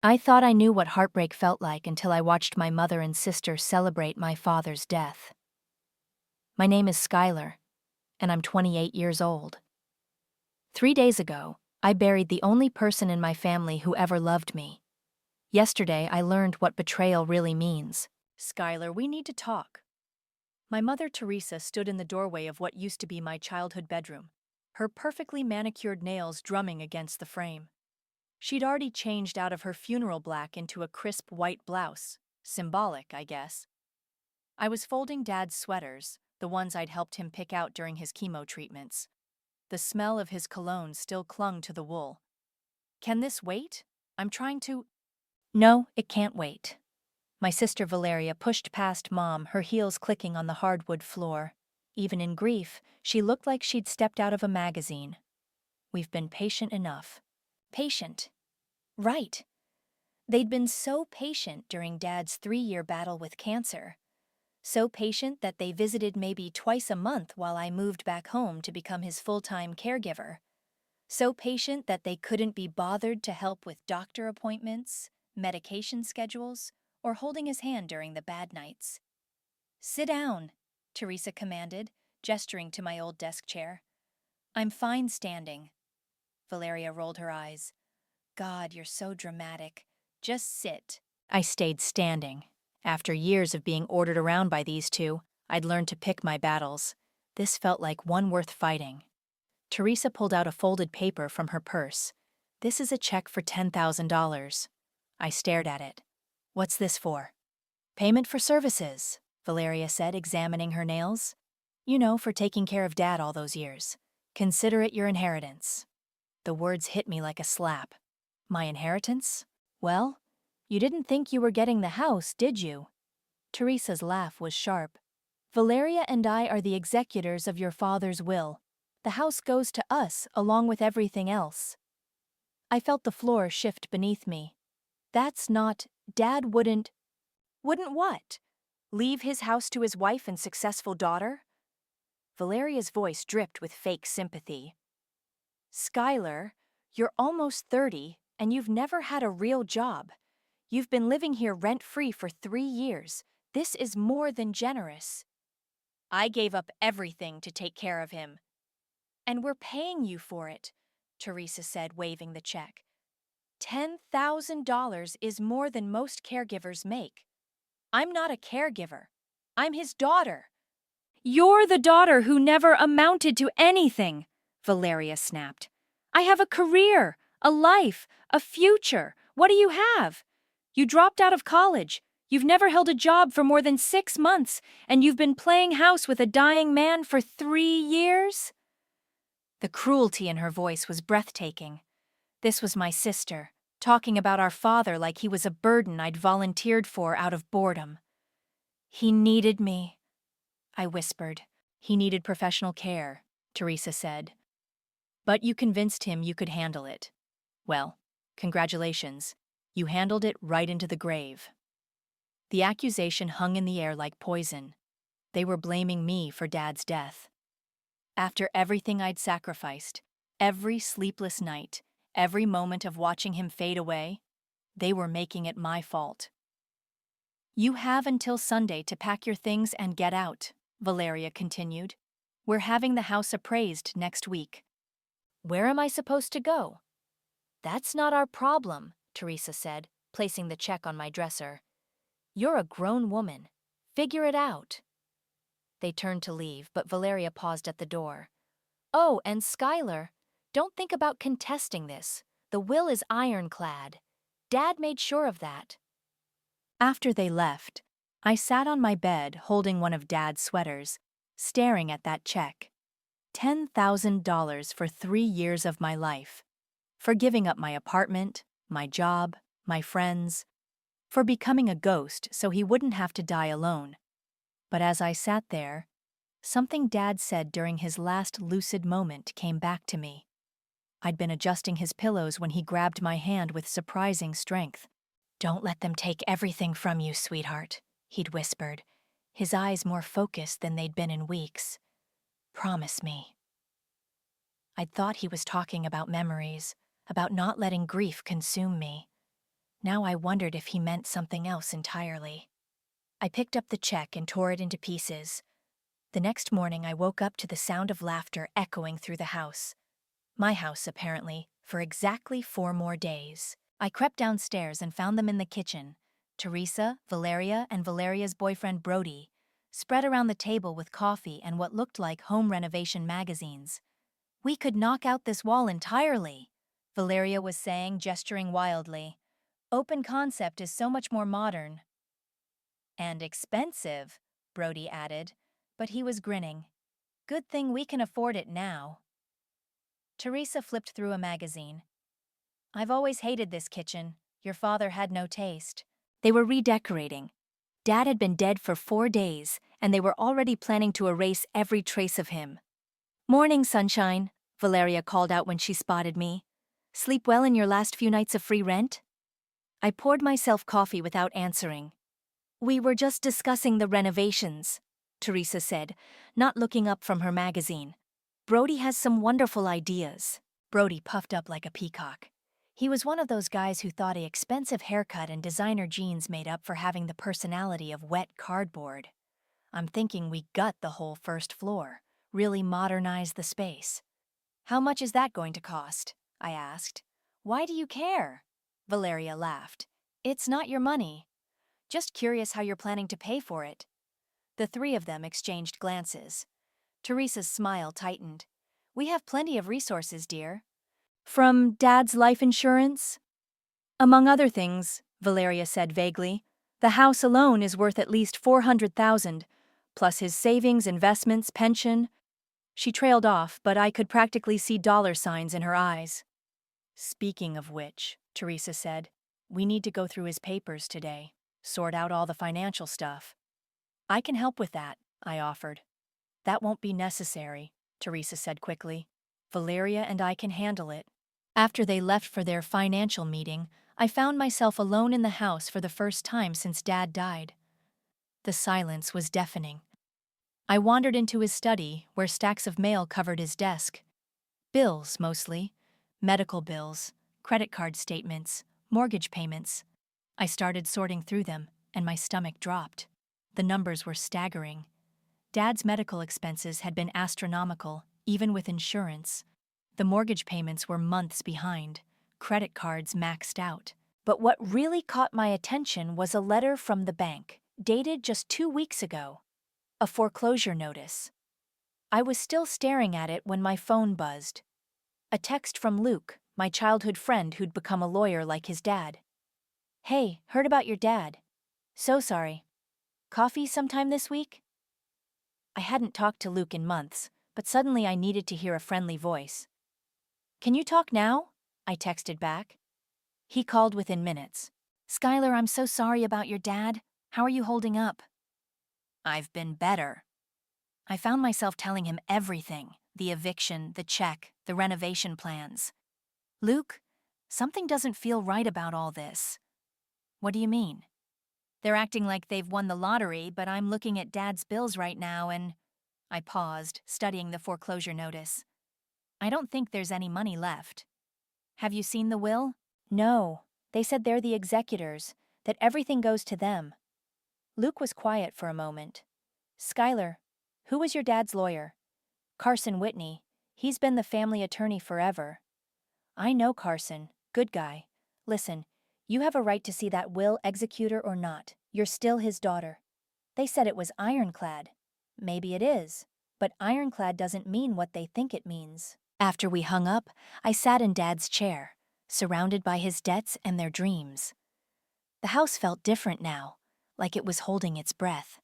I thought I knew what heartbreak felt like until I watched my mother and sister celebrate my father's death. My name is Skylar, and I'm 28 years old. 3 days ago, I buried the only person in my family who ever loved me. Yesterday, I learned what betrayal really means. Skylar, we need to talk. My mother, Teresa, stood in the doorway of what used to be my childhood bedroom, her perfectly manicured nails drumming against the frame. She'd already changed out of her funeral black into a crisp white blouse. Symbolic, I guess. I was folding Dad's sweaters, the ones I'd helped him pick out during his chemo treatments. The smell of his cologne still clung to the wool. Can this wait? I'm trying to. No, it can't wait. My sister Valeria pushed past Mom, her heels clicking on the hardwood floor. Even in grief, she looked like she'd stepped out of a magazine. We've been patient enough. Patient. Right. They'd been so patient during Dad's 3-year battle with cancer. So patient that they visited maybe twice a month while I moved back home to become his full-time caregiver. So patient that they couldn't be bothered to help with doctor appointments, medication schedules, or holding his hand during the bad nights. Sit down, Teresa commanded, gesturing to my old desk chair. I'm fine standing. Valeria rolled her eyes. God, you're so dramatic. Just sit. I stayed standing. After years of being ordered around by these two, I'd learned to pick my battles. This felt like one worth fighting. Teresa pulled out a folded paper from her purse. This is a check for $10,000. I stared at it. What's this for? Payment for services, Valeria said, examining her nails. You know, for taking care of Dad all those years. Consider it your inheritance. The words hit me like a slap. My inheritance? Well, you didn't think you were getting the house, did you? Teresa's laugh was sharp. Valeria and I are the executors of your father's will. The house goes to us along with everything else. I felt the floor shift beneath me. That's not. Dad wouldn't. Wouldn't what? Leave his house to his wife and successful daughter? Valeria's voice dripped with fake sympathy. Skylar, you're almost 30 and you've never had a real job. You've been living here rent-free for 3 years. This is more than generous. I gave up everything to take care of him. And we're paying you for it, Teresa said, waving the check. $10,000 is more than most caregivers make. I'm not a caregiver. I'm his daughter. You're the daughter who never amounted to anything, Valeria snapped. I have a career, a life, a future. What do you have? You dropped out of college. You've never held a job for more than 6 months, and you've been playing house with a dying man for 3 years? The cruelty in her voice was breathtaking. This was my sister, talking about our father like he was a burden I'd volunteered for out of boredom. He needed me, I whispered. He needed professional care, Teresa said. But you convinced him you could handle it. Well, congratulations. You handled it right into the grave. The accusation hung in the air like poison. They were blaming me for Dad's death. After everything I'd sacrificed, every sleepless night, every moment of watching him fade away, they were making it my fault. You have until Sunday to pack your things and get out, Valeria continued. We're having the house appraised next week. Where am I supposed to go? That's not our problem, Teresa said, placing the check on my dresser. You're a grown woman. Figure it out. They turned to leave, but Valeria paused at the door. Oh, and Skylar, don't think about contesting this. The will is ironclad. Dad made sure of that. After they left, I sat on my bed holding one of Dad's sweaters, staring at that check. $10,000 for 3 years of my life. For giving up my apartment, my job, my friends. For becoming a ghost so he wouldn't have to die alone. But as I sat there, something Dad said during his last lucid moment came back to me. I'd been adjusting his pillows when he grabbed my hand with surprising strength. Don't let them take everything from you, sweetheart, he'd whispered, his eyes more focused than they'd been in weeks. Promise me. I'd thought he was talking about memories, about not letting grief consume me. Now I wondered if he meant something else entirely. I picked up the check and tore it into pieces. The next morning I woke up to the sound of laughter echoing through the house. My house, apparently, for exactly 4 more days. I crept downstairs and found them in the kitchen. Teresa, Valeria, and Valeria's boyfriend Brody, spread around the table with coffee and what looked like home renovation magazines. "We could knock out this wall entirely," Valeria was saying, gesturing wildly. "Open concept is so much more modern." "And expensive," Brody added, but he was grinning. "Good thing we can afford it now." Teresa flipped through a magazine. "I've always hated this kitchen. Your father had no taste." They were redecorating. Dad had been dead for 4 days, and they were already planning to erase every trace of him. "Morning, sunshine," Valeria called out when she spotted me. "Sleep well in your last few nights of free rent?" I poured myself coffee without answering. "We were just discussing the renovations," Teresa said, not looking up from her magazine. "Brody has some wonderful ideas." Brody puffed up like a peacock. He was one of those guys who thought an expensive haircut and designer jeans made up for having the personality of wet cardboard. "I'm thinking we gut the whole first floor, really modernize the space." "How much is that going to cost?" I asked. "Why do you care?" Valeria laughed. "It's not your money. Just curious how you're planning to pay for it." The three of them exchanged glances. Teresa's smile tightened. "We have plenty of resources, dear." "From Dad's life insurance?" "Among other things," Valeria said vaguely. "The house alone is worth at least $400,000, plus his savings, investments, pension." She trailed off, but I could practically see dollar signs in her eyes. "Speaking of which," Teresa said, "we need to go through his papers today, sort out all the financial stuff." "I can help with that," I offered. "That won't be necessary," Teresa said quickly. "Valeria and I can handle it." After they left for their financial meeting, I found myself alone in the house for the first time since Dad died. The silence was deafening. I wandered into his study, where stacks of mail covered his desk. Bills, mostly. Medical bills, credit card statements, mortgage payments. I started sorting through them, and my stomach dropped. The numbers were staggering. Dad's medical expenses had been astronomical, even with insurance. The mortgage payments were months behind, credit cards maxed out. But what really caught my attention was a letter from the bank, dated just 2 weeks ago. A foreclosure notice. I was still staring at it when my phone buzzed. A text from Luke, my childhood friend who'd become a lawyer like his dad. "Hey, heard about your dad. So sorry. Coffee sometime this week?" I hadn't talked to Luke in months, but suddenly I needed to hear a friendly voice. "Can you talk now?" I texted back. He called within minutes. "Skylar, I'm so sorry about your dad. How are you holding up?" "I've been better." I found myself telling him everything: the eviction, the check, the renovation plans. "Luke, something doesn't feel right about all this." "What do you mean?" "They're acting like they've won the lottery, but I'm looking at Dad's bills right now and—" I paused, studying the foreclosure notice. "I don't think there's any money left." "Have you seen the will?" "No. They said they're the executors, that everything goes to them." Luke was quiet for a moment. "Skylar, who was your dad's lawyer?" "Carson Whitney. He's been the family attorney forever." "I know Carson. Good guy. Listen, you have a right to see that will, executor or not. You're still his daughter." "They said it was ironclad." "Maybe it is, but ironclad doesn't mean what they think it means." After we hung up, I sat in Dad's chair, surrounded by his debts and their dreams. The house felt different now, like it was holding its breath.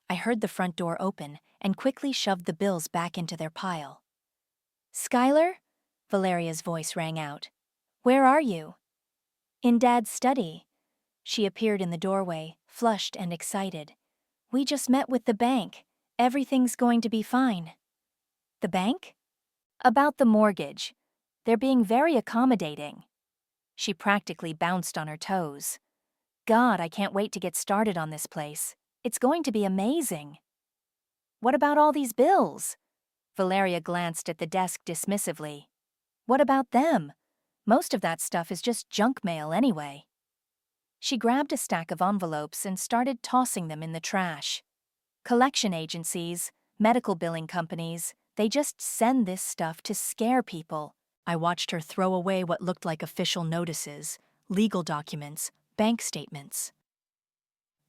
I heard the front door open and quickly shoved the bills back into their pile. "Skylar?" Valeria's voice rang out. "Where are you?" "In Dad's study." She appeared in the doorway, flushed and excited. "We just met with the bank. Everything's going to be fine." "The bank?" "About the mortgage. They're being very accommodating." She practically bounced on her toes. "God, I can't wait to get started on this place. It's going to be amazing." "What about all these bills?" Valeria glanced at the desk dismissively. "What about them? Most of that stuff is just junk mail anyway." She grabbed a stack of envelopes and started tossing them in the trash. Collection agencies, medical billing companies, they just send this stuff to scare people. I watched her throw away what looked like official notices, legal documents, bank statements.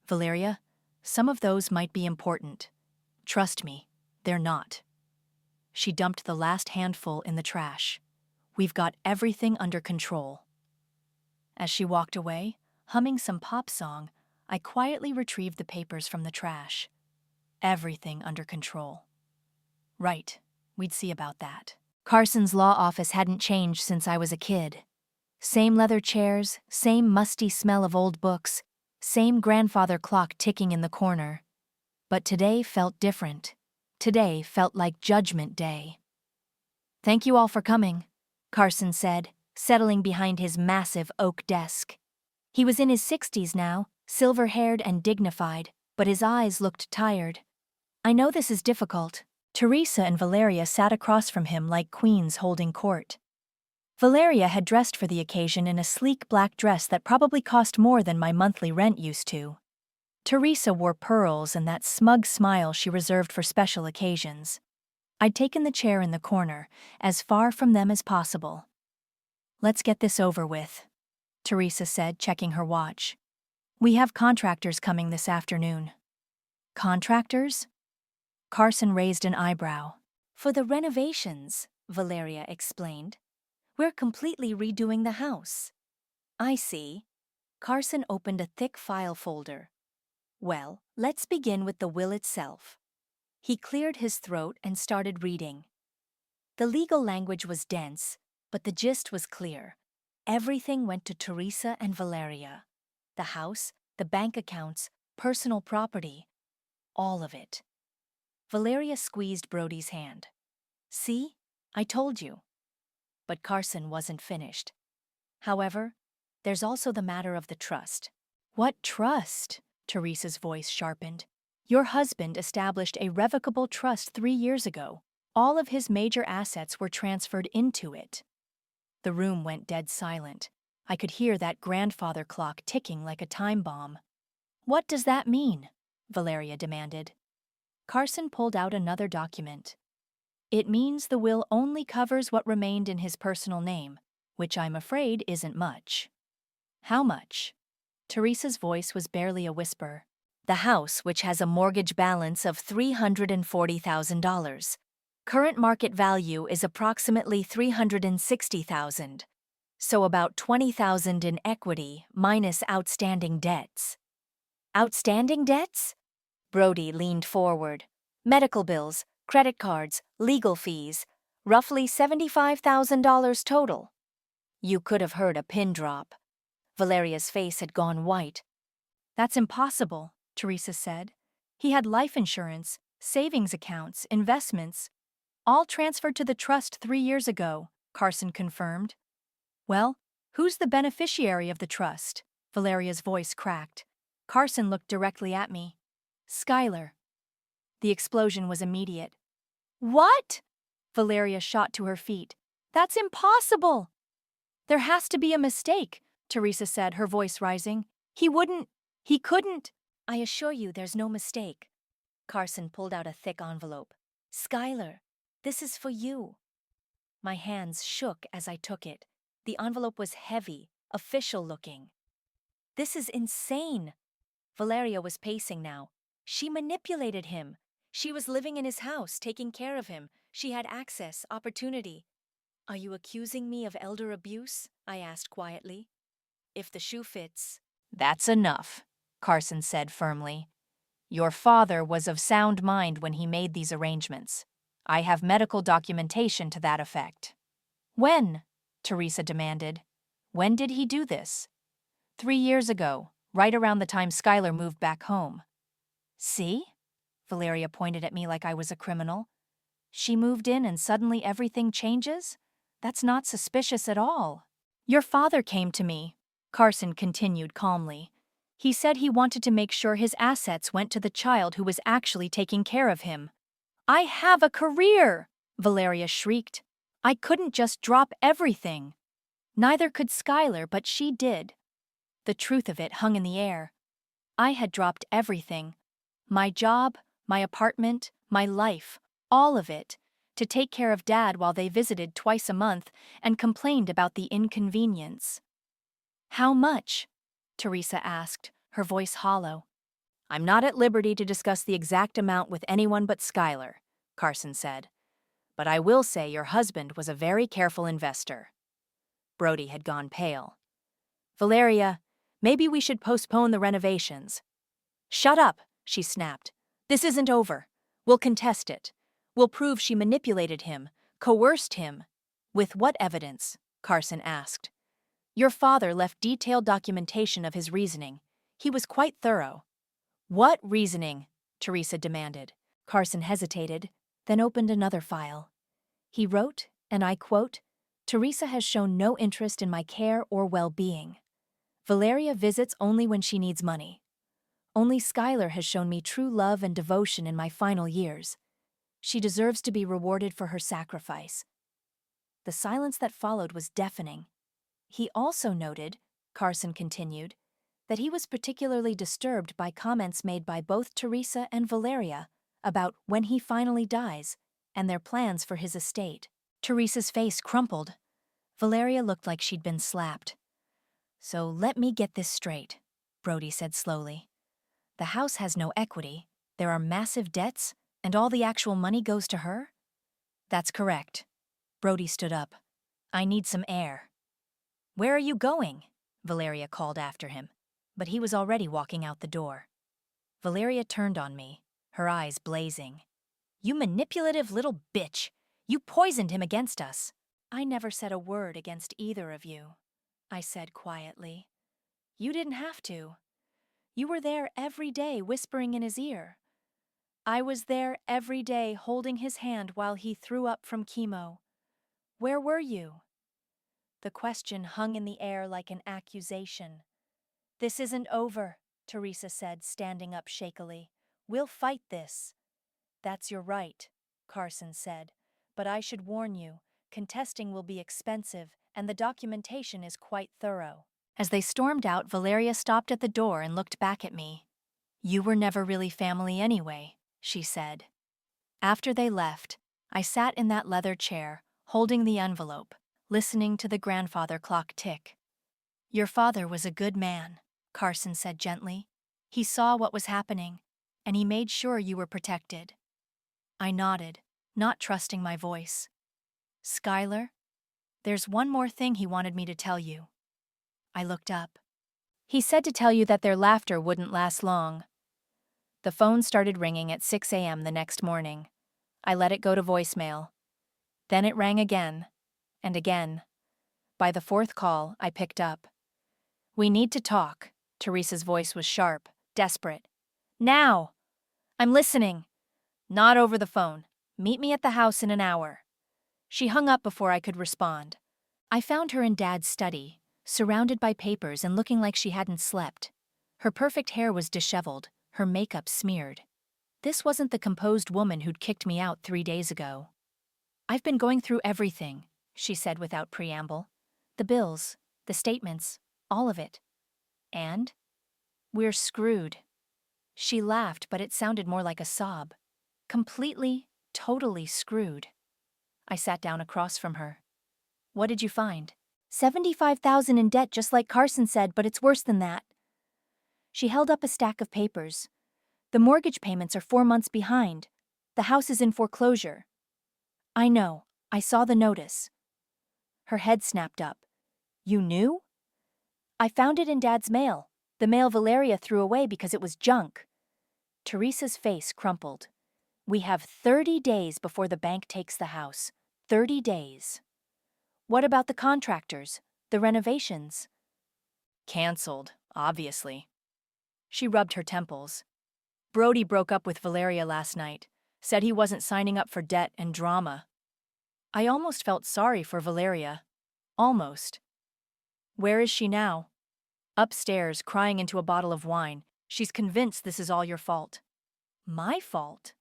Valeria, some of those might be important. Trust me, they're not. She dumped the last handful in the trash. We've got everything under control. As she walked away, humming some pop song, I quietly retrieved the papers from the trash. Everything under control. Right, we'd see about that. Carson's law office hadn't changed since I was a kid. Same leather chairs, same musty smell of old books, same grandfather clock ticking in the corner. But today felt different. Today felt like Judgment Day. "Thank you all for coming," Carson said, settling behind his massive oak desk. He was in his 60s now, silver-haired and dignified, but his eyes looked tired. "I know this is difficult." Teresa and Valeria sat across from him like queens holding court. Valeria had dressed for the occasion in a sleek black dress that probably cost more than my monthly rent used to. Teresa wore pearls and that smug smile she reserved for special occasions. I'd taken the chair in the corner, as far from them as possible. "Let's get this over with," Teresa said, checking her watch. "We have contractors coming this afternoon." "Contractors?" Carson raised an eyebrow. "For the renovations," Valeria explained. "We're completely redoing the house." "I see." Carson opened a thick file folder. "Well, let's begin with the will itself." He cleared his throat and started reading. The legal language was dense, but the gist was clear. Everything went to Teresa and Valeria. The house, the bank accounts, personal property. All of it. Valeria squeezed Brody's hand. "See? I told you." But Carson wasn't finished. "However, there's also the matter of the trust." "What trust?" Teresa's voice sharpened. "Your husband established a revocable trust 3 years ago. All of his major assets were transferred into it." The room went dead silent. I could hear that grandfather clock ticking like a time bomb. "What does that mean?" Valeria demanded. Carson pulled out another document. "It means the will only covers what remained in his personal name, which I'm afraid isn't much." "How much?" Teresa's voice was barely a whisper. "The house, which has a mortgage balance of $340,000. Current market value is approximately $360,000. So about $20,000 in equity minus outstanding debts." "Outstanding debts?" Brody leaned forward. "Medical bills, credit cards, legal fees, roughly $75,000 total." You could have heard a pin drop. Valeria's face had gone white. "That's impossible," Teresa said. "He had life insurance, savings accounts, investments, all transferred to the trust 3 years ago," Carson confirmed. "Well, who's the beneficiary of the trust?" Valeria's voice cracked. Carson looked directly at me. "Skylar." The explosion was immediate. "What?" Valeria shot to her feet. "That's impossible!" "There has to be a mistake," Teresa said, her voice rising. He couldn't." "I assure you there's no mistake." Carson pulled out a thick envelope. "Skylar, this is for you." My hands shook as I took it. The envelope was heavy, official-looking. "This is insane." Valeria was pacing now. "She manipulated him. She was living in his house, taking care of him. She had access, opportunity." "Are you accusing me of elder abuse?" I asked quietly. "If the shoe fits." "That's enough," Carson said firmly. "Your father was of sound mind when he made these arrangements. I have medical documentation to that effect." "When?" Teresa demanded. "When did he do this?" 3 years ago, right around the time Skylar moved back home." "See?" Valeria pointed at me like I was a criminal. "She moved in and suddenly everything changes? That's not suspicious at all." "Your father came to me," Carson continued calmly. "He said he wanted to make sure his assets went to the child who was actually taking care of him." "I have a career!" Valeria shrieked. "I couldn't just drop everything." "Neither could Skylar, but she did." The truth of it hung in the air. I had dropped everything. My job, my apartment, my life, all of it, to take care of Dad while they visited twice a month and complained about the inconvenience. "How much?" Teresa asked, her voice hollow. "I'm not at liberty to discuss the exact amount with anyone but Skylar," Carson said. "But I will say your husband was a very careful investor." Brody had gone pale. "Valeria, maybe we should postpone the renovations." "Shut up," she snapped. "This isn't over. We'll contest it. We'll prove she manipulated him, coerced him." "With what evidence?" Carson asked. "Your father left detailed documentation of his reasoning. He was quite thorough." "What reasoning?" Teresa demanded. Carson hesitated, then opened another file. He wrote, and I quote, "Teresa has shown no interest in my care or well-being. Valeria visits only when she needs money. Only Skylar has shown me true love and devotion in my final years. She deserves to be rewarded for her sacrifice." The silence that followed was deafening. He also noted, Carson continued, that he was particularly disturbed by comments made by both Teresa and Valeria about when he finally dies and their plans for his estate. Teresa's face crumpled. Valeria looked like she'd been slapped. "So let me get this straight," Brody said slowly. "The house has no equity, there are massive debts, and all the actual money goes to her?" "That's correct." Brody stood up. "I need some air." "Where are you going?" Valeria called after him, but he was already walking out the door. Valeria turned on me, her eyes blazing. "You manipulative little bitch! You poisoned him against us." "I never said a word against either of you," I said quietly. "You didn't have to. You were there every day whispering in his ear. I was there every day holding his hand while he threw up from chemo. Where were you?" The question hung in the air like an accusation. "This isn't over," Teresa said, standing up shakily. "We'll fight this." "That's your right," Carson said. "But I should warn you, contesting will be expensive, and the documentation is quite thorough." As they stormed out, Valeria stopped at the door and looked back at me. "You were never really family anyway," she said. After they left, I sat in that leather chair, holding the envelope, listening to the grandfather clock tick. "Your father was a good man," Carson said gently. "He saw what was happening, and he made sure you were protected." I nodded, not trusting my voice. "Skylar, there's one more thing he wanted me to tell you." I looked up. "He said to tell you that their laughter wouldn't last long." The phone started ringing at 6 a.m. the next morning. I let it go to voicemail. Then it rang again, and again. By the fourth call, I picked up. "We need to talk." Teresa's voice was sharp, desperate. "Now!" "I'm listening." "Not over the phone. Meet me at the house in an hour." She hung up before I could respond. I found her in Dad's study, surrounded by papers and looking like she hadn't slept. Her perfect hair was disheveled, her makeup smeared. This wasn't the composed woman who'd kicked me out 3 days ago. "I've been going through everything," she said without preamble. "The bills, the statements, all of it. And we're screwed." She laughed, but it sounded more like a sob. "Completely, totally screwed." I sat down across from her. "What did you find?" "75,000 in debt, just like Carson said, but it's worse than that." She held up a stack of papers. "The mortgage payments are 4 months behind. The house is in foreclosure." "I know. I saw the notice." Her head snapped up. "You knew?" "I found it in Dad's mail. The mail Valeria threw away because it was junk." Teresa's face crumpled. "We have 30 days before the bank takes the house. 30 days. What about the contractors? The renovations?" "Cancelled, obviously." She rubbed her temples. "Brody broke up with Valeria last night. Said he wasn't signing up for debt and drama." I almost felt sorry for Valeria. Almost. "Where is she now?" "Upstairs, crying into a bottle of wine. She's convinced this is all your fault." "My fault?"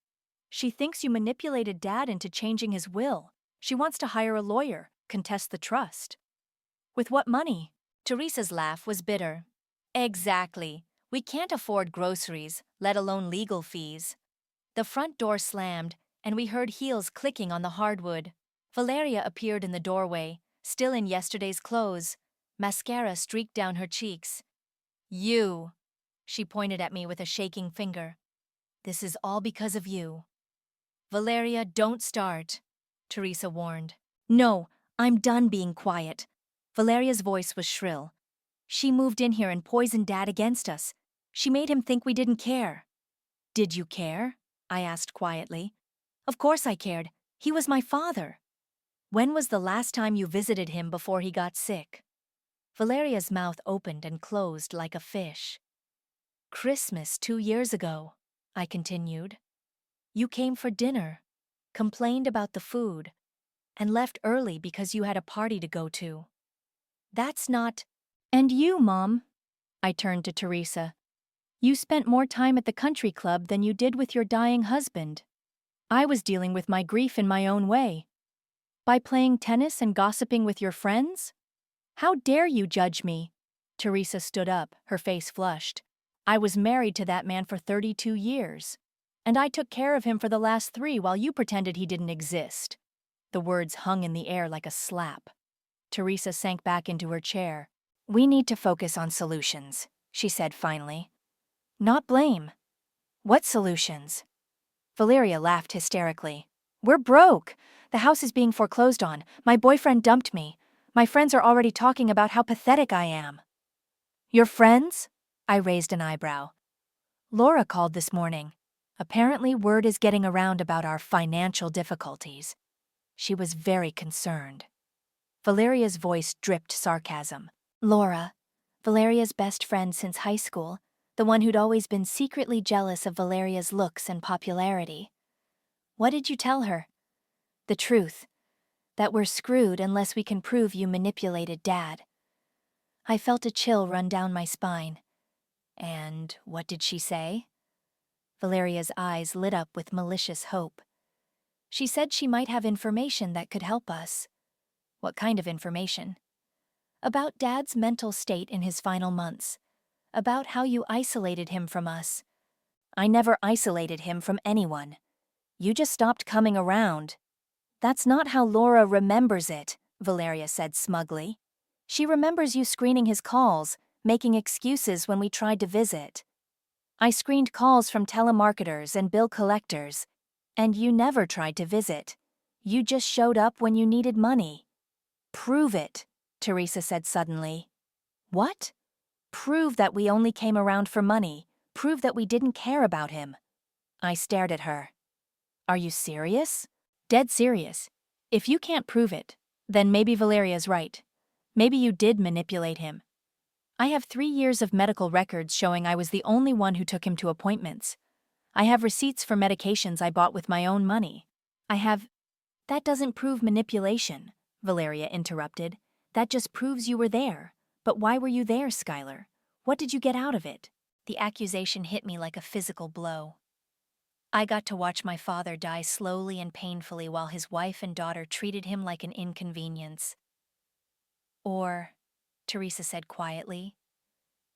"She thinks you manipulated Dad into changing his will. She wants to hire a lawyer, contest the trust." "With what money?" Teresa's laugh was bitter. Exactly. We can't afford groceries, let alone legal fees. The front door slammed, and we heard heels clicking on the hardwood. Valeria appeared in the doorway, still in yesterday's clothes. Mascara streaked down her cheeks. You. She pointed at me with a shaking finger. This is all because of you. Valeria, don't start, Teresa warned. No, I'm done being quiet. Valeria's voice was shrill. She moved in here and poisoned Dad against us. She made him think we didn't care. Did you care? I asked quietly. Of course I cared. He was my father. When was the last time you visited him before he got sick? Valeria's mouth opened and closed like a fish. Christmas 2 years ago, I continued. You came for dinner, complained about the food, and left early because you had a party to go to. That's not... And you, Mom? I turned to Teresa. You spent more time at the country club than you did with your dying husband. I was dealing with my grief in my own way. By playing tennis and gossiping with your friends? How dare you judge me? Teresa stood up, her face flushed. I was married to that man for 32 years. And I took care of him for the last 3 while you pretended he didn't exist. The words hung in the air like a slap. Teresa sank back into her chair. We need to focus on solutions, she said finally. Not blame. What solutions? Valeria laughed hysterically. We're broke. The house is being foreclosed on. My boyfriend dumped me. My friends are already talking about how pathetic I am. Your friends? I raised an eyebrow. Laura called this morning. Apparently word is getting around about our financial difficulties. She was very concerned. Valeria's voice dripped sarcasm. Laura, Valeria's best friend since high school, the one who'd always been secretly jealous of Valeria's looks and popularity. What did you tell her? The truth. That we're screwed unless we can prove you manipulated Dad. I felt a chill run down my spine. And what did she say? Valeria's eyes lit up with malicious hope. She said she might have information that could help us. What kind of information? About Dad's mental state in his final months. About how you isolated him from us. I never isolated him from anyone. You just stopped coming around. That's not how Laura remembers it, Valeria said smugly. She remembers you screening his calls, making excuses when we tried to visit. I screened calls from telemarketers and bill collectors, and you never tried to visit. You just showed up when you needed money. Prove it, Teresa said suddenly. What? Prove that we only came around for money. Prove that we didn't care about him. I stared at her. Are you serious? Dead serious. If you can't prove it, then maybe Valeria's right. Maybe you did manipulate him. I have 3 years of medical records showing I was the only one who took him to appointments. I have receipts for medications I bought with my own money. That doesn't prove manipulation, Valeria interrupted. That just proves you were there. But why were you there, Skylar? What did you get out of it? The accusation hit me like a physical blow. I got to watch my father die slowly and painfully while his wife and daughter treated him like an inconvenience. Or, Teresa said quietly,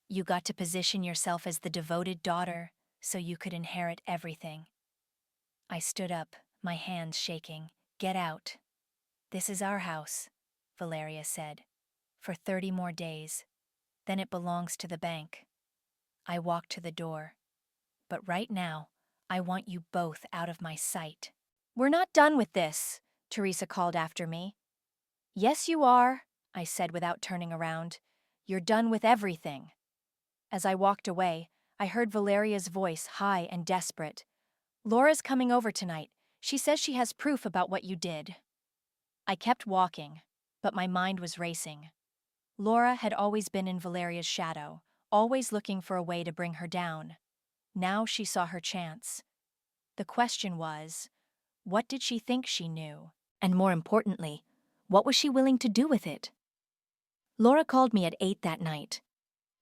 you got to position yourself as the devoted daughter so you could inherit everything. I stood up, my hands shaking. Get out. This is our house, Valeria said, for 30 more days. Then it belongs to the bank. I walked to the door. But right now, I want you both out of my sight. We're not done with this, Teresa called after me. Yes, you are, I said without turning around. You're done with everything. As I walked away, I heard Valeria's voice, high and desperate. Laura's coming over tonight. She says she has proof about what you did. I kept walking, but my mind was racing. Laura had always been in Valeria's shadow, always looking for a way to bring her down. Now she saw her chance. The question was, what did she think she knew? And more importantly, what was she willing to do with it? Laura called me at 8 that night.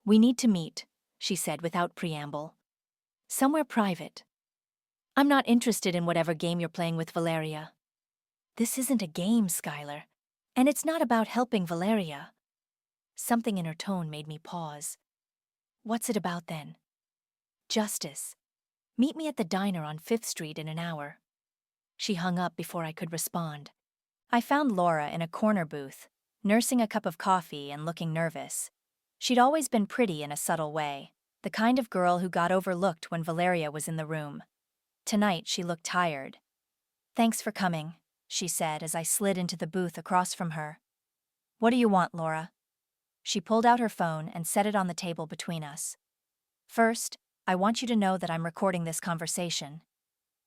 We need to meet, she said without preamble. Somewhere private. I'm not interested in whatever game you're playing with Valeria. This isn't a game, Skylar. And it's not about helping Valeria. Something in her tone made me pause. What's it about then? Justice. Meet me at the diner on 5th Street in an hour. She hung up before I could respond. I found Laura in a corner booth, nursing a cup of coffee and looking nervous. She'd always been pretty in a subtle way, the kind of girl who got overlooked when Valeria was in the room. Tonight she looked tired. "Thanks for coming," she said as I slid into the booth across from her. "What do you want, Laura?" She pulled out her phone and set it on the table between us. "First, I want you to know that I'm recording this conversation."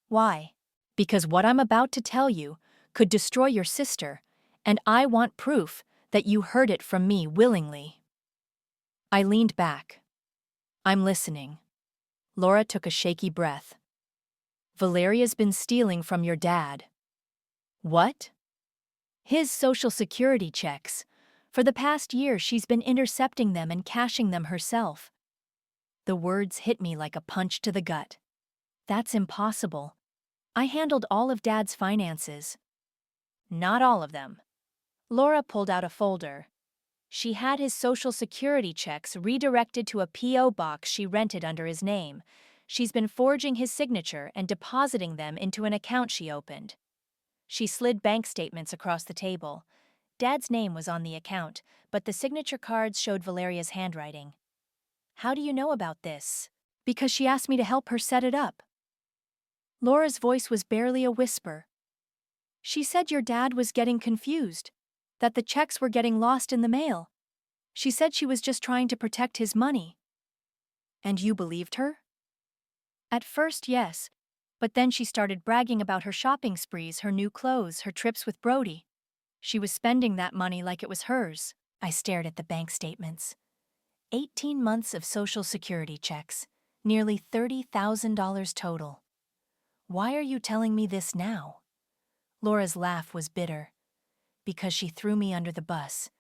"Why?" "Because what I'm about to tell you could destroy your sister, and I want proof that you heard it from me willingly." I leaned back. "I'm listening." Laura took a shaky breath. "Valeria's been stealing from your dad." "What?" "His Social Security checks. For the past year, she's been intercepting them and cashing them herself." The words hit me like a punch to the gut. "That's impossible. I handled all of Dad's finances." "Not all of them." Laura pulled out a folder. She had his Social Security checks redirected to a P.O. box she rented under his name. She's been forging his signature and depositing them into an account she opened. She slid bank statements across the table. Dad's name was on the account, but the signature cards showed Valeria's handwriting. "How do you know about this?" "Because she asked me to help her set it up." Laura's voice was barely a whisper. "She said your dad was getting confused, that the checks were getting lost in the mail. She said she was just trying to protect his money." "And you believed her?" "At first, yes, but then she started bragging about her shopping sprees, her new clothes, her trips with Brody. She was spending that money like it was hers." I stared at the bank statements. 18 months of Social Security checks, nearly $30,000 total. "Why are you telling me this now?" Laura's laugh was bitter. "Because she threw me under the bus.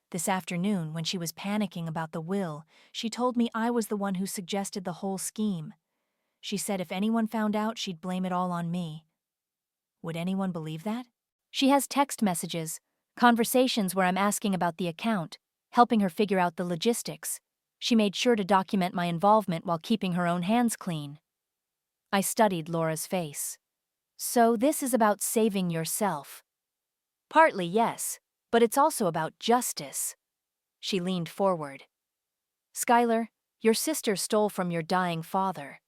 This afternoon, when she was panicking about the will, she told me I was the one who suggested the whole scheme. She said if anyone found out, she'd blame it all on me." Would anyone believe that? "She has text messages, conversations where I'm asking about the account, helping her figure out the logistics. She made sure to document my involvement while keeping her own hands clean." I studied Laura's face. "So this is about saving yourself?" "Partly, yes, but it's also about justice." She leaned forward. "Skylar, your sister stole from your dying father.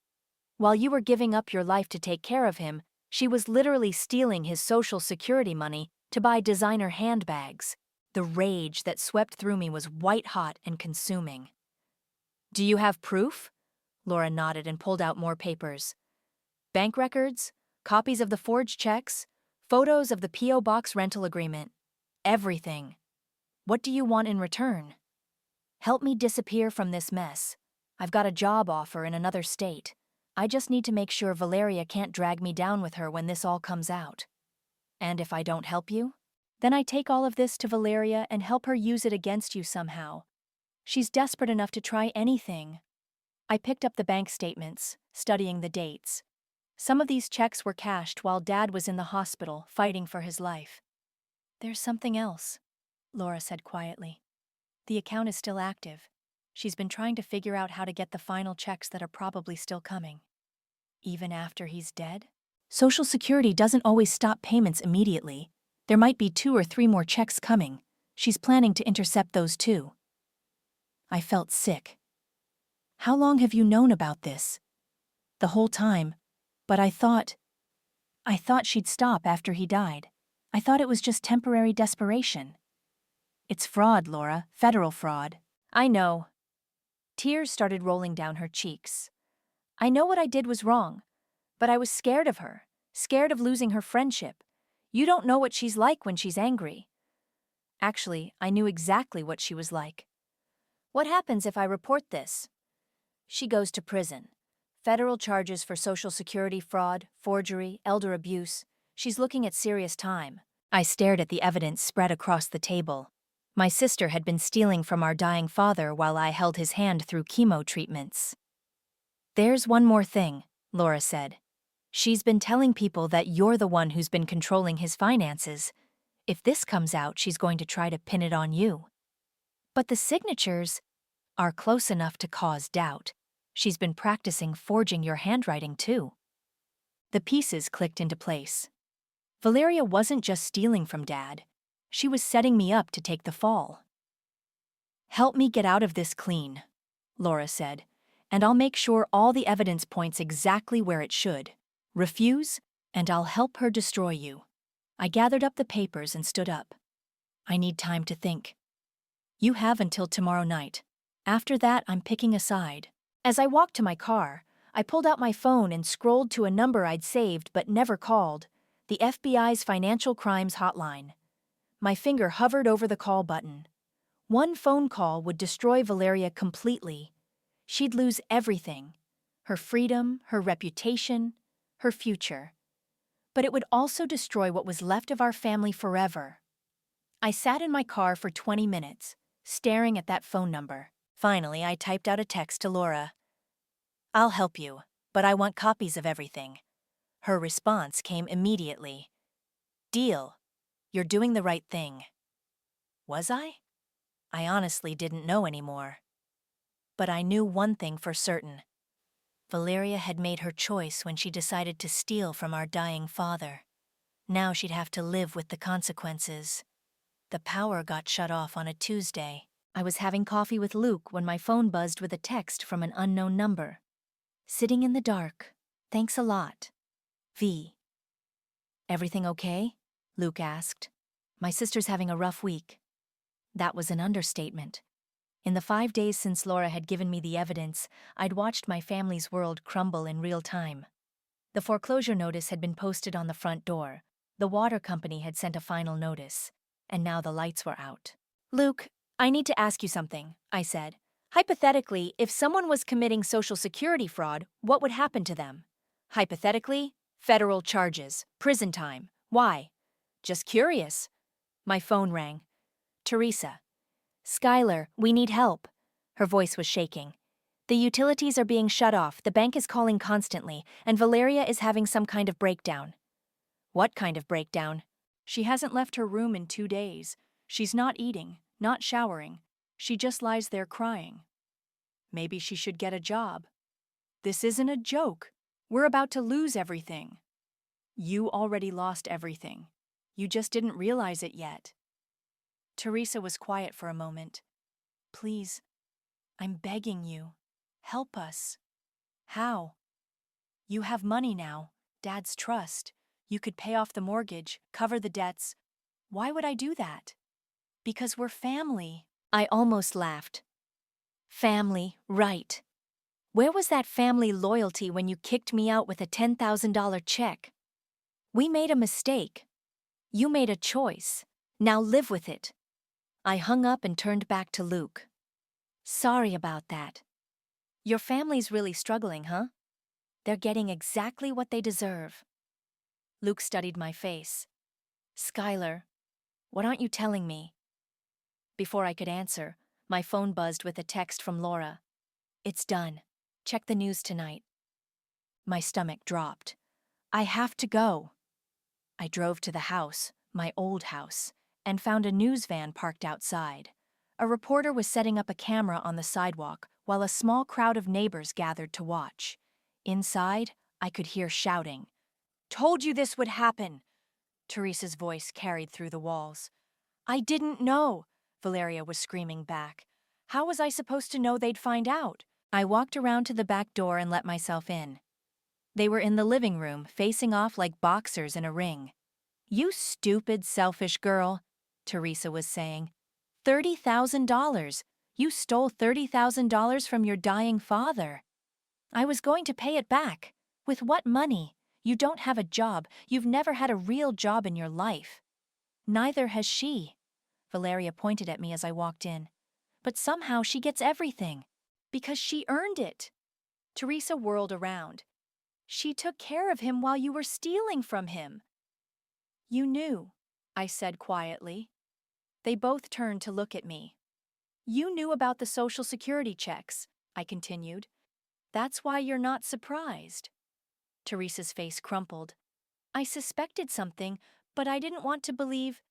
While you were giving up your life to take care of him, she was literally stealing his Social Security money to buy designer handbags." The rage that swept through me was white-hot and consuming. "Do you have proof?" Laura nodded and pulled out more papers. "Bank records, copies of the forged checks, photos of the P.O. Box rental agreement. Everything. What do you want in return?" "Help me disappear from this mess. I've got a job offer in another state. I just need to make sure Valeria can't drag me down with her when this all comes out." "And if I don't help you?" "Then I take all of this to Valeria and help her use it against you somehow. She's desperate enough to try anything." I picked up the bank statements, studying the dates. Some of these checks were cashed while Dad was in the hospital, fighting for his life. "There's something else," Laura said quietly. "The account is still active. She's been trying to figure out how to get the final checks that are probably still coming." "Even after he's dead?" "Social Security doesn't always stop payments immediately. There might be 2 or 3 more checks coming. She's planning to intercept those too." I felt sick. "How long have you known about this?" "The whole time. But I thought she'd stop after he died. I thought it was just temporary desperation." "It's fraud, Laura, federal fraud." "I know." Tears started rolling down her cheeks. "I know what I did was wrong, but I was scared of her, scared of losing her friendship. You don't know what she's like when she's angry." Actually, I knew exactly what she was like. "What happens if I report this?" "She goes to prison. Federal charges for Social Security fraud, forgery, elder abuse. She's looking at serious time." I stared at the evidence spread across the table. My sister had been stealing from our dying father while I held his hand through chemo treatments. "There's one more thing," Laura said. "She's been telling people that you're the one who's been controlling his finances. If this comes out, she's going to try to pin it on you." "But the signatures—" are close enough to cause doubt. She's been practicing forging your handwriting too. The pieces clicked into place. Valeria wasn't just stealing from Dad. She was setting me up to take the fall. "Help me get out of this clean," Laura said, "and I'll make sure all the evidence points exactly where it should. Refuse, and I'll help her destroy you." I gathered up the papers and stood up. "I need time to think." "You have until tomorrow night. After that, I'm picking a side." As I walked to my car, I pulled out my phone and scrolled to a number I'd saved but never called, the FBI's Financial Crimes Hotline. My finger hovered over the call button. One phone call would destroy Valeria completely. She'd lose everything: her freedom, her reputation, her future. But it would also destroy what was left of our family forever. I sat in my car for 20 minutes, staring at that phone number. Finally, I typed out a text to Laura. "I'll help you, but I want copies of everything." Her response came immediately. "Deal. You're doing the right thing." Was I? I honestly didn't know anymore. But I knew one thing for certain. Valeria had made her choice when she decided to steal from our dying father. Now she'd have to live with the consequences. The power got shut off on a Tuesday. I was having coffee with Luke when my phone buzzed with a text from an unknown number. "Sitting in the dark. Thanks a lot. V." "Everything okay?" Luke asked. "My sister's having a rough week." That was an understatement. In the 5 days since Laura had given me the evidence, I'd watched my family's world crumble in real time. The foreclosure notice had been posted on the front door. The water company had sent a final notice. And now the lights were out. "Luke, I need to ask you something," I said. "Hypothetically, if someone was committing Social Security fraud, what would happen to them?" "Hypothetically, federal charges, prison time. Why?" "Just curious." My phone rang. "Teresa." "Skylar, we need help." Her voice was shaking. "The utilities are being shut off, the bank is calling constantly, and Valeria is having some kind of breakdown." "What kind of breakdown?" "She hasn't left her room in 2 days. She's not eating, not showering. She just lies there crying." "Maybe she should get a job." "This isn't a joke. We're about to lose everything." "You already lost everything. You just didn't realize it yet." Teresa was quiet for a moment. "Please, I'm begging you. Help us." "How?" "You have money now, Dad's trust. You could pay off the mortgage, cover the debts." "Why would I do that?" "Because we're family." I almost laughed. Family, right. Where was that family loyalty when you kicked me out with a $10,000 check? We made a mistake. You made a choice. Now live with it. I hung up and turned back to Luke. "Sorry about that. Your family's really struggling, huh?" "They're getting exactly what they deserve." Luke studied my face. "Skylar, what aren't you telling me?" Before I could answer, my phone buzzed with a text from Laura. "It's done. Check the news tonight." My stomach dropped. "I have to go." I drove to the house, my old house, and found a news van parked outside. A reporter was setting up a camera on the sidewalk while a small crowd of neighbors gathered to watch. Inside, I could hear shouting. "Told you this would happen!" Teresa's voice carried through the walls. "I didn't know," Valeria was screaming back. "How was I supposed to know they'd find out?" I walked around to the back door and let myself in. They were in the living room, facing off like boxers in a ring. "You stupid, selfish girl," Teresa was saying. $30,000. You stole $30,000 from your dying father. I was going to pay it back. With what money? You don't have a job. You've never had a real job in your life. Neither has she. Valeria pointed at me as I walked in. But somehow she gets everything. Because she earned it. Teresa whirled around. She took care of him while you were stealing from him. You knew, I said quietly. They both turned to look at me. You knew about the Social Security checks, I continued. That's why you're not surprised. Teresa's face crumpled. I suspected something, but I didn't want to believe.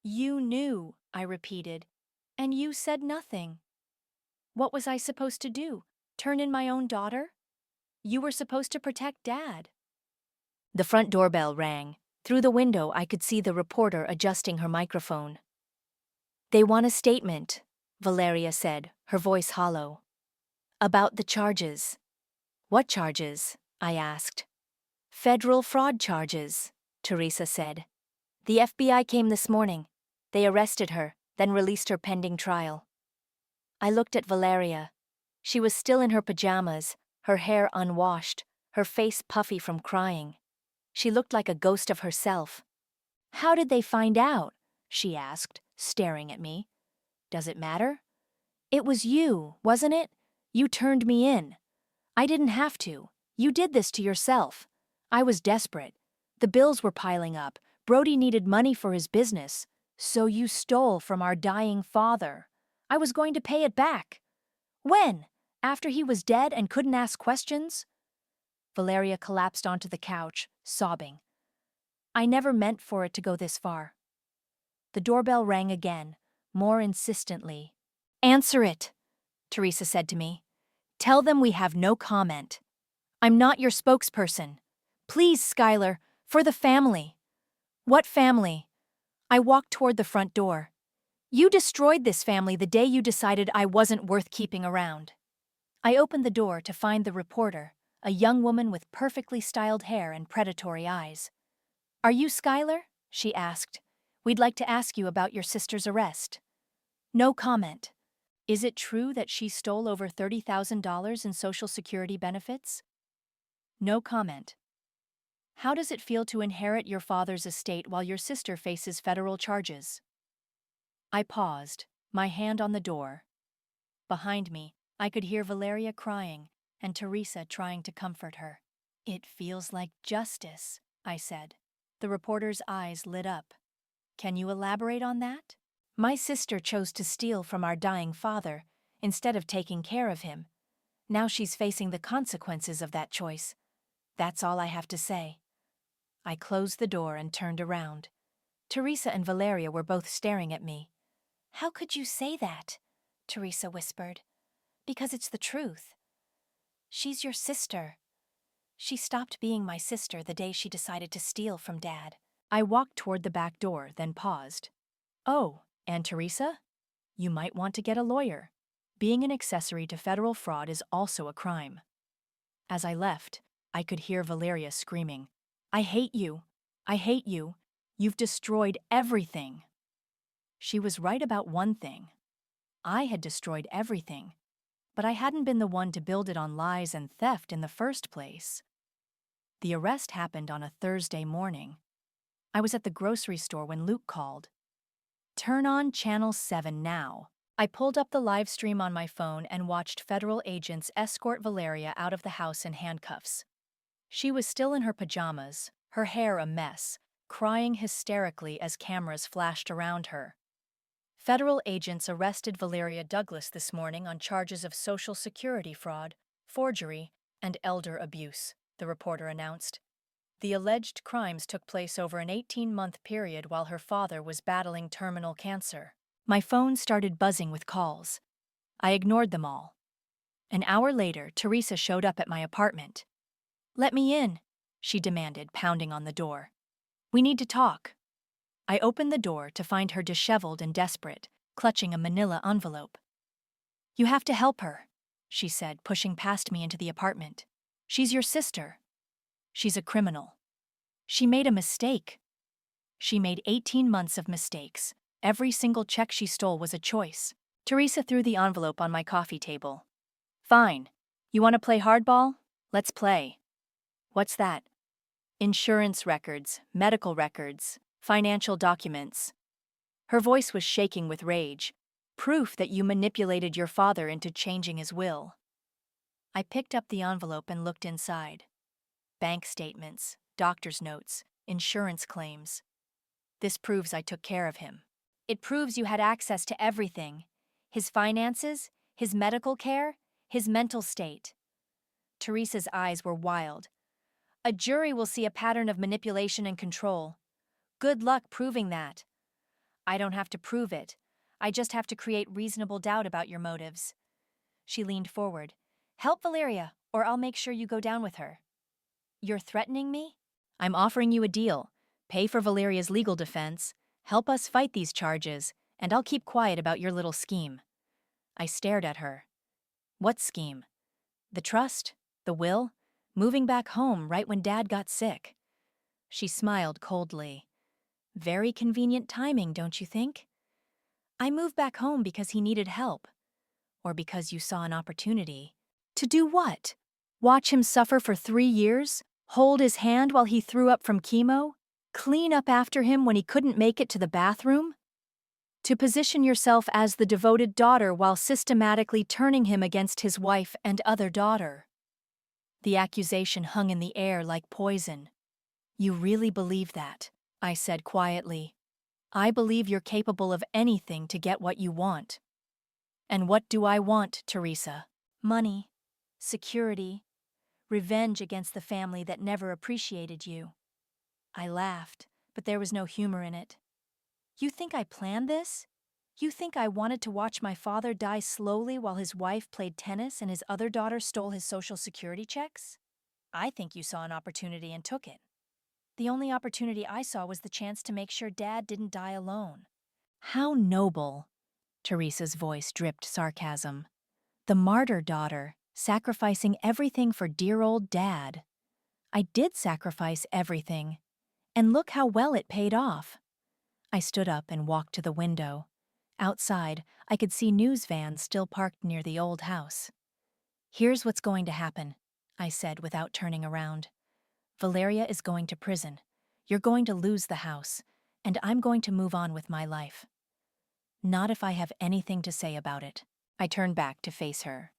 You knew, I repeated, and you said nothing. What was I supposed to do? Turn in my own daughter? You were supposed to protect Dad. The front doorbell rang. Through the window, I could see the reporter adjusting her microphone. They want a statement, Valeria said, her voice hollow. About the charges. What charges? I asked. Federal fraud charges, Teresa said. The FBI came this morning. They arrested her, then released her pending trial. I looked at Valeria. She was still in her pajamas, her hair unwashed, her face puffy from crying. She looked like a ghost of herself. How did they find out? She asked, staring at me. Does it matter? It was you, wasn't it? You turned me in. I didn't have to. You did this to yourself. I was desperate. The bills were piling up. Brody needed money for his business. So you stole from our dying father. I was going to pay it back. When? After he was dead and couldn't ask questions? Valeria collapsed onto the couch, sobbing. I never meant for it to go this far. The doorbell rang again, more insistently. Answer it, Teresa said to me. Tell them we have no comment. I'm not your spokesperson. Please, Skylar, for the family. What family? I walked toward the front door. You destroyed this family the day you decided I wasn't worth keeping around. I opened the door to find the reporter, a young woman with perfectly styled hair and predatory eyes. Are you Skylar? She asked. We'd like to ask you about your sister's arrest. No comment. Is it true that she stole over $30,000 in Social Security benefits? No comment. How does it feel to inherit your father's estate while your sister faces federal charges? I paused, my hand on the door. Behind me, I could hear Valeria crying and Teresa trying to comfort her. It feels like justice, I said. The reporter's eyes lit up. Can you elaborate on that? My sister chose to steal from our dying father instead of taking care of him. Now she's facing the consequences of that choice. That's all I have to say. I closed the door and turned around. Teresa and Valeria were both staring at me. How could you say that? Teresa whispered. Because it's the truth. She's your sister. She stopped being my sister the day she decided to steal from Dad. I walked toward the back door, then paused. Oh, and Teresa? You might want to get a lawyer. Being an accessory to federal fraud is also a crime. As I left, I could hear Valeria screaming, I hate you. I hate you. You've destroyed everything. She was right about one thing. I had destroyed everything, but I hadn't been the one to build it on lies and theft in the first place. The arrest happened on a Thursday morning. I was at the grocery store when Luke called. Turn on Channel 7 now. I pulled up the live stream on my phone and watched federal agents escort Valeria out of the house in handcuffs. She was still in her pajamas, her hair a mess, crying hysterically as cameras flashed around her. Federal agents arrested Valeria Douglas this morning on charges of Social Security fraud, forgery, and elder abuse, the reporter announced. The alleged crimes took place over an 18-month period while her father was battling terminal cancer. My phone started buzzing with calls. I ignored them all. An hour later, Teresa showed up at my apartment. Let me in, she demanded, pounding on the door. We need to talk. I opened the door to find her disheveled and desperate, clutching a manila envelope. You have to help her, she said, pushing past me into the apartment. She's your sister. She's a criminal. She made a mistake. She made 18 months of mistakes. Every single check she stole was a choice. Teresa threw the envelope on my coffee table. Fine. You want to play hardball? Let's play. What's that? Insurance records, medical records, financial documents. Her voice was shaking with rage. Proof that you manipulated your father into changing his will. I picked up the envelope and looked inside. Bank statements, doctor's notes, insurance claims. This proves I took care of him. It proves you had access to everything. His finances, his medical care, his mental state. Teresa's eyes were wild. A jury will see a pattern of manipulation and control. Good luck proving that. I don't have to prove it. I just have to create reasonable doubt about your motives. She leaned forward. Help Valeria, or I'll make sure you go down with her. You're threatening me? I'm offering you a deal. Pay for Valeria's legal defense, help us fight these charges, and I'll keep quiet about your little scheme. I stared at her. What scheme? The trust? The will? Moving back home right when Dad got sick. She smiled coldly. Very convenient timing, don't you think? I moved back home because he needed help. Or because you saw an opportunity. To do what? Watch him suffer for 3 years? Hold his hand while he threw up from chemo? Clean up after him when he couldn't make it to the bathroom? To position yourself as the devoted daughter while systematically turning him against his wife and other daughter. The accusation hung in the air like poison. You really believe that? I said quietly. I believe you're capable of anything to get what you want. And what do I want, Teresa? Money, security, revenge against the family that never appreciated you. I laughed, but there was no humor in it. You think I planned this? You think I wanted to watch my father die slowly while his wife played tennis and his other daughter stole his Social Security checks? I think you saw an opportunity and took it. The only opportunity I saw was the chance to make sure Dad didn't die alone. How noble! Teresa's voice dripped sarcasm. The martyr daughter, sacrificing everything for dear old Dad. I did sacrifice everything. And look how well it paid off. I stood up and walked to the window. Outside, I could see news vans still parked near the old house. Here's what's going to happen, I said without turning around. Valeria is going to prison. You're going to lose the house, and I'm going to move on with my life. Not if I have anything to say about it. I turned back to face her.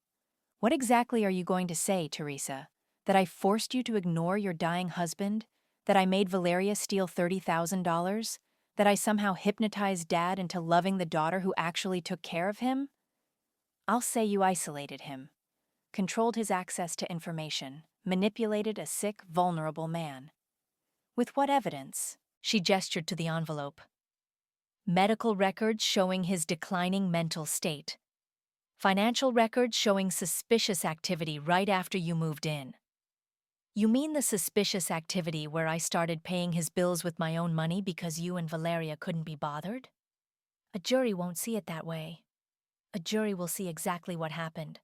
What exactly are you going to say, Teresa? That I forced you to ignore your dying husband? That I made Valeria steal $30,000? That I somehow hypnotized Dad into loving the daughter who actually took care of him? I'll say you isolated him, controlled his access to information, manipulated a sick, vulnerable man. With what evidence? She gestured to the envelope. Medical records showing his declining mental state. Financial records showing suspicious activity right after you moved in. You mean the suspicious activity where I started paying his bills with my own money because you and Valeria couldn't be bothered? A jury won't see it that way. A jury will see exactly what happened.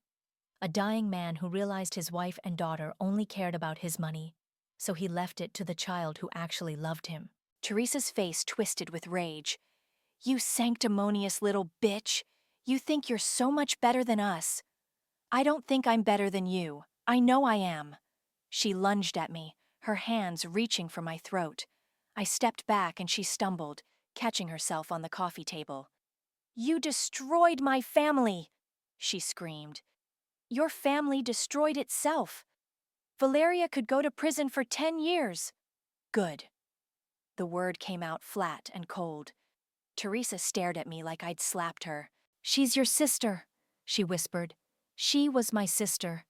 A dying man who realized his wife and daughter only cared about his money, so he left it to the child who actually loved him. Teresa's face twisted with rage. You sanctimonious little bitch! You think you're so much better than us. I don't think I'm better than you. I know I am. She lunged at me, her hands reaching for my throat. I stepped back and she stumbled, catching herself on the coffee table. You destroyed my family, she screamed. Your family destroyed itself. Valeria could go to prison for 10 years. Good. The word came out flat and cold. Teresa stared at me like I'd slapped her. She's your sister, she whispered. She was my sister.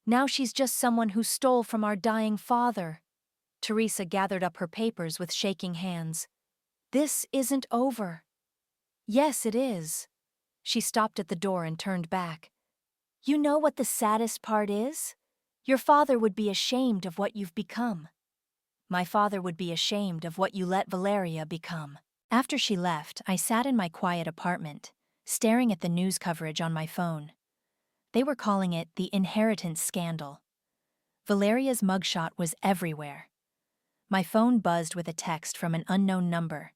Now she's just someone who stole from our dying father. Teresa gathered up her papers with shaking hands. This isn't over. Yes, it is. She stopped at the door and turned back. You know what the saddest part is? Your father would be ashamed of what you've become. My father would be ashamed of what you let Valeria become. After she left, I sat in my quiet apartment, staring at the news coverage on my phone. They were calling it the inheritance scandal. Valeria's mugshot was everywhere. My phone buzzed with a text from an unknown number.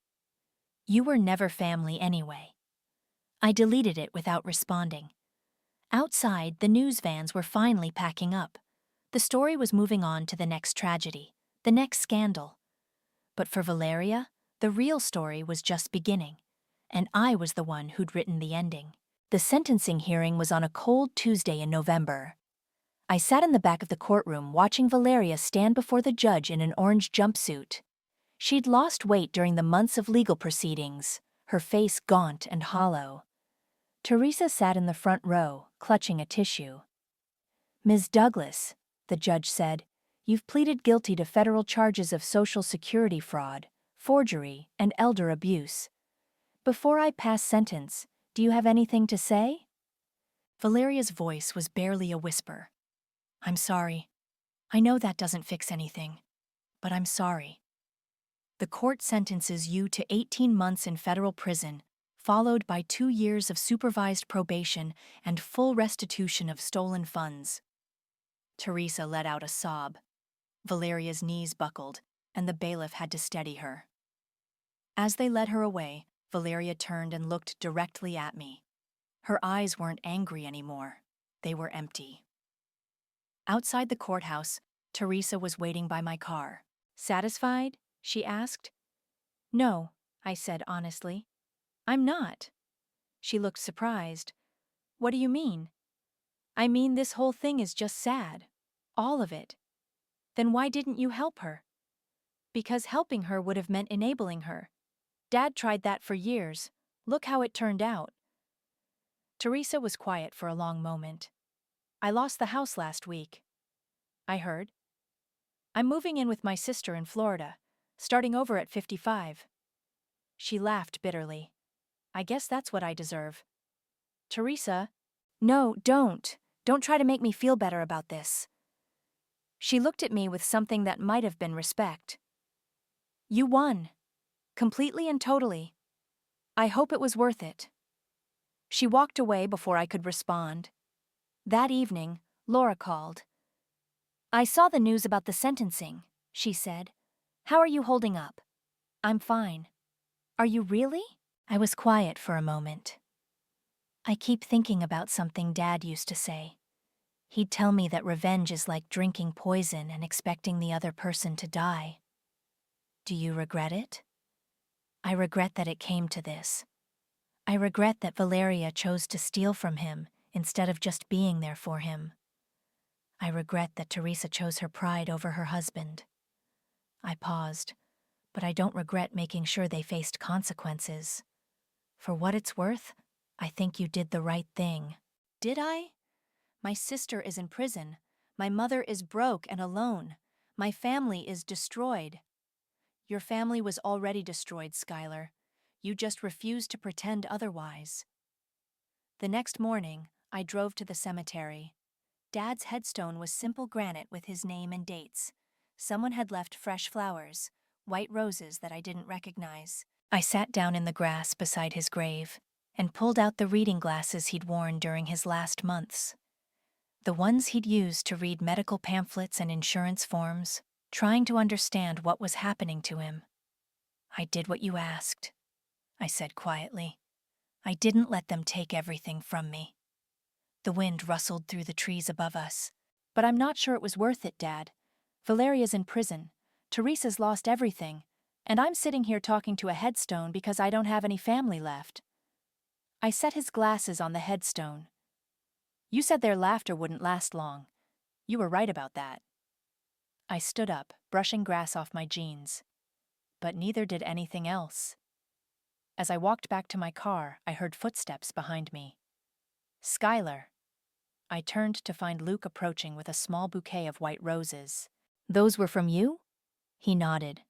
You were never family anyway. I deleted it without responding. Outside, the news vans were finally packing up. The story was moving on to the next tragedy, the next scandal. But for Valeria, the real story was just beginning, and I was the one who'd written the ending. The sentencing hearing was on a cold Tuesday in November. I sat in the back of the courtroom watching Valeria stand before the judge in an orange jumpsuit. She'd lost weight during the months of legal proceedings, her face gaunt and hollow. Teresa sat in the front row, clutching a tissue. Ms. Douglas, the judge said, you've pleaded guilty to federal charges of Social Security fraud, forgery, and elder abuse. Before I pass sentence, do you have anything to say? Valeria's voice was barely a whisper. I'm sorry. I know that doesn't fix anything, but I'm sorry. The court sentences you to 18 months in federal prison, followed by 2 years of supervised probation and full restitution of stolen funds. Teresa let out a sob. Valeria's knees buckled, and the bailiff had to steady her. As they led her away, Valeria turned and looked directly at me. Her eyes weren't angry anymore. They were empty. Outside the courthouse, Teresa was waiting by my car. Satisfied? She asked. No, I said honestly. I'm not. She looked surprised. What do you mean? I mean, this whole thing is just sad. All of it. Then why didn't you help her? Because helping her would have meant enabling her. Dad tried that for years. Look how it turned out. Teresa was quiet for a long moment. I lost the house last week. I heard. I'm moving in with my sister in Florida, starting over at 55. She laughed bitterly. I guess that's what I deserve. Teresa. No, don't. Don't try to make me feel better about this. She looked at me with something that might have been respect. You won. Completely and totally. I hope it was worth it. She walked away before I could respond. That evening, Laura called. I saw the news about the sentencing, she said. How are you holding up? I'm fine. Are you really? I was quiet for a moment. I keep thinking about something Dad used to say. He'd tell me that revenge is like drinking poison and expecting the other person to die. Do you regret it? I regret that it came to this. I regret that Valeria chose to steal from him instead of just being there for him. I regret that Teresa chose her pride over her husband. I paused, but I don't regret making sure they faced consequences. For what it's worth, I think you did the right thing. Did I? My sister is in prison. My mother is broke and alone. My family is destroyed. Your family was already destroyed, Skylar. You just refused to pretend otherwise. The next morning, I drove to the cemetery. Dad's headstone was simple granite with his name and dates. Someone had left fresh flowers, white roses that I didn't recognize. I sat down in the grass beside his grave and pulled out the reading glasses he'd worn during his last months. The ones he'd used to read medical pamphlets and insurance forms, trying to understand what was happening to him. I did what you asked, I said quietly. I didn't let them take everything from me. The wind rustled through the trees above us. But I'm not sure it was worth it, Dad. Valeria's in prison. Teresa's lost everything. And I'm sitting here talking to a headstone because I don't have any family left. I set his glasses on the headstone. You said their laughter wouldn't last long. You were right about that. I stood up, brushing grass off my jeans. But neither did anything else. As I walked back to my car, I heard footsteps behind me. Skylar. I turned to find Luke approaching with a small bouquet of white roses. Those were from you? He nodded.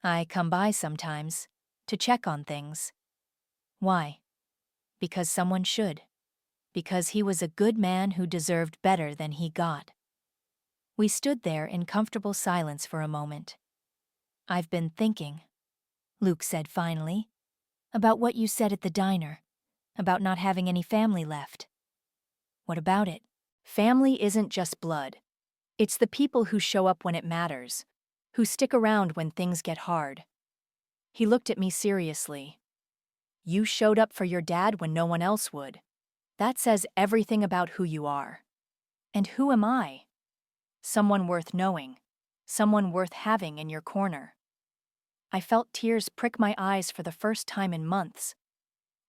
I come by sometimes, to check on things. Why? Because someone should. Because he was a good man who deserved better than he got. We stood there in comfortable silence for a moment. I've been thinking, Luke said finally, about what you said at the diner, about not having any family left. What about it? Family isn't just blood. It's the people who show up when it matters, who stick around when things get hard. He looked at me seriously. You showed up for your dad when no one else would. That says everything about who you are. And who am I? Someone worth knowing. Someone worth having in your corner. I felt tears prick my eyes for the first time in months.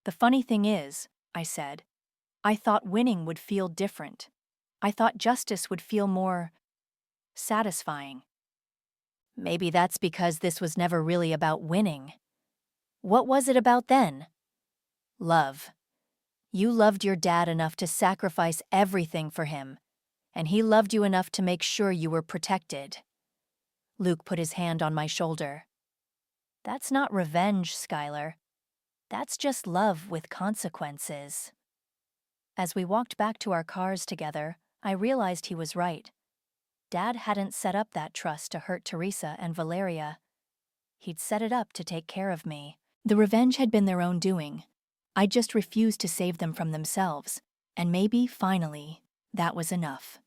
The funny thing is, I said, I thought winning would feel different. I thought justice would feel more satisfying. Maybe that's because this was never really about winning. What was it about then? Love. You loved your dad enough to sacrifice everything for him, and he loved you enough to make sure you were protected. Luke put his hand on my shoulder. That's not revenge, Skylar. That's just love with consequences. As we walked back to our cars together, I realized he was right. Dad hadn't set up that trust to hurt Teresa and Valeria. He'd set it up to take care of me. The revenge had been their own doing. I just refused to save them from themselves, and maybe, finally, that was enough.